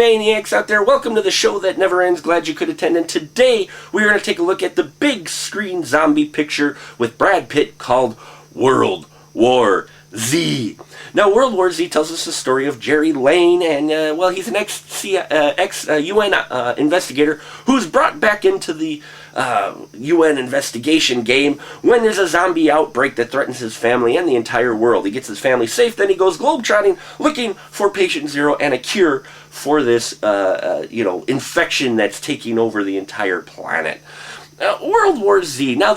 maniacs out there, welcome to the show that never ends. Glad you could attend. And today we're going to take a look at the big screen zombie picture with Brad Pitt called World War Z. Now, World War Z tells us the story of Jerry Lane, and well, he's an ex-UN investigator who's brought back into the UN investigation game when there's a zombie outbreak that threatens his family and the entire world. He gets his family safe, then he goes globetrotting looking for patient zero and a cure for this infection that's taking over the entire planet. World War Z. Now,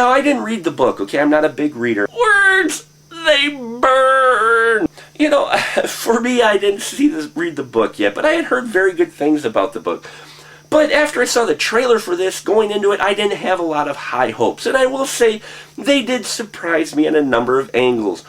I didn't read the book, okay? I'm not a big reader. Words, they burn! You know, for me, I didn't read the book yet, but I had heard very good things about the book. But after I saw the trailer for this, going into it, I didn't have a lot of high hopes. And I will say, they did surprise me in a number of angles.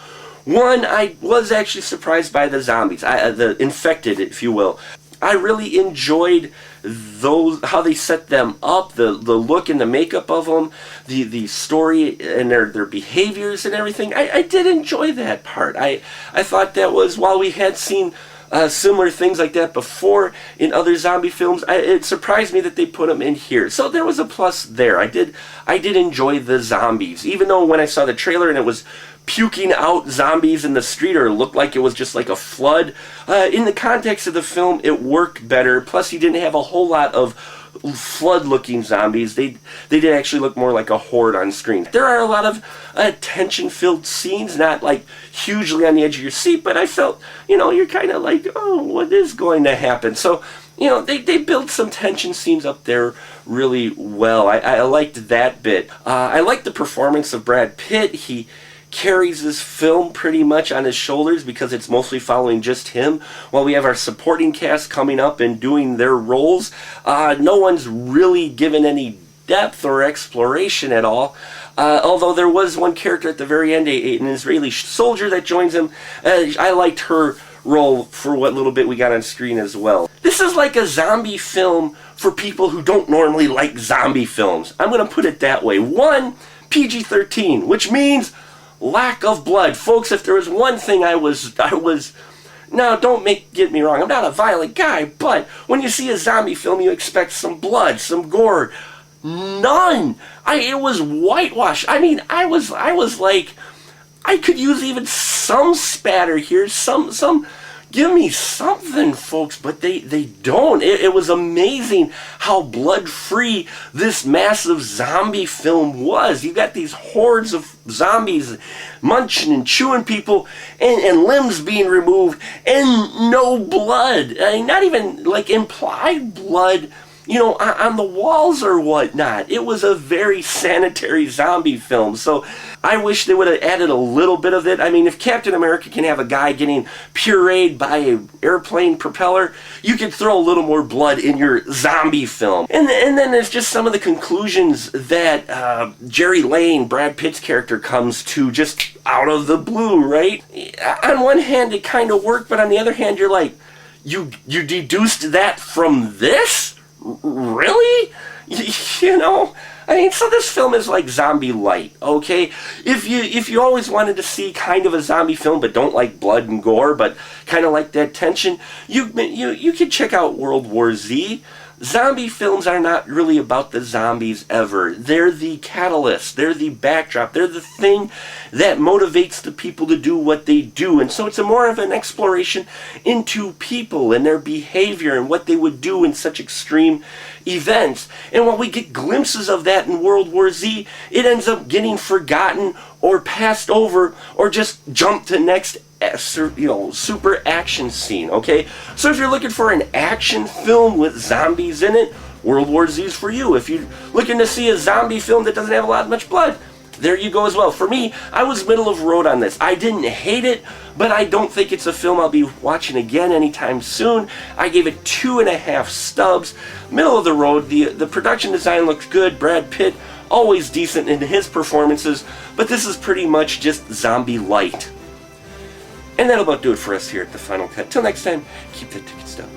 One, I was actually surprised by the zombies, the infected, if you will. I really enjoyed how they set them up, the look and the makeup of them, the story and their behaviors and everything. I did enjoy that part. I thought that was, while we had seen similar things like that before in other zombie films, it surprised me that they put them in here. So there was a plus there. I did enjoy the zombies, even though when I saw the trailer and it was puking out zombies in the street, or it looked like it was just like a flood. In the context of the film, it worked better. Plus, you didn't have a whole lot of flood-looking zombies. They did actually look more like a horde on screen. There are a lot of tension-filled scenes, not like hugely on the edge of your seat, but I felt, you're kind of like, oh, what is going to happen? So, they built some tension scenes up there really well. I liked that bit. I liked the performance of Brad Pitt. He carries this film pretty much on his shoulders because it's mostly following just him, while we have our supporting cast coming up and doing their roles. No one's really given any depth or exploration at all, although there was one character at the very end, an Israeli soldier that joins him. I liked her role for what little bit we got on screen as well. This is like a zombie film for people who don't normally like zombie films. I'm going to put it that way. One, PG-13, which means lack of blood. Folks, if there was one thing now don't get me wrong, I'm not a violent guy, but when you see a zombie film, you expect some blood, some gore. None. It was whitewash. I mean, I was like, I could use even some spatter here, some give me something, folks, but they don't. It was amazing how blood-free this massive zombie film was. You got these hordes of zombies munching and chewing people, and limbs being removed, and no blood. I mean, not even like implied blood, on the walls or whatnot. It was a very sanitary zombie film. So I wish they would have added a little bit of it. I mean, if Captain America can have a guy getting pureed by an airplane propeller, you could throw a little more blood in your zombie film. And then there's just some of the conclusions that Jerry Lane, Brad Pitt's character, comes to just out of the blue, right? On one hand, it kind of worked, but on the other hand, you're like, you deduced that from this? Really? I mean, so this film is like zombie light, okay? If you always wanted to see kind of a zombie film but don't like blood and gore but kind of like that tension, you can check out World War Z. Zombie films are not really about the zombies ever. They're the catalyst. They're the backdrop. They're the thing that motivates the people to do what they do. And so it's more of an exploration into people and their behavior and what they would do in such extreme events. And while we get glimpses of that in World War Z, it ends up getting forgotten or passed over or just jumped to next super action scene, okay? So if you're looking for an action film with zombies in it, World War Z is for you. If you're looking to see a zombie film that doesn't have much blood, there you go as well. For me, I was middle of road on this. I didn't hate it, but I don't think it's a film I'll be watching again anytime soon. I gave it 2.5 stubs. Middle of the road. The production design looked good. Brad Pitt, always decent in his performances, but this is pretty much just zombie light. And that'll about do it for us here at The Final Cut. Till next time, keep the ticket stub.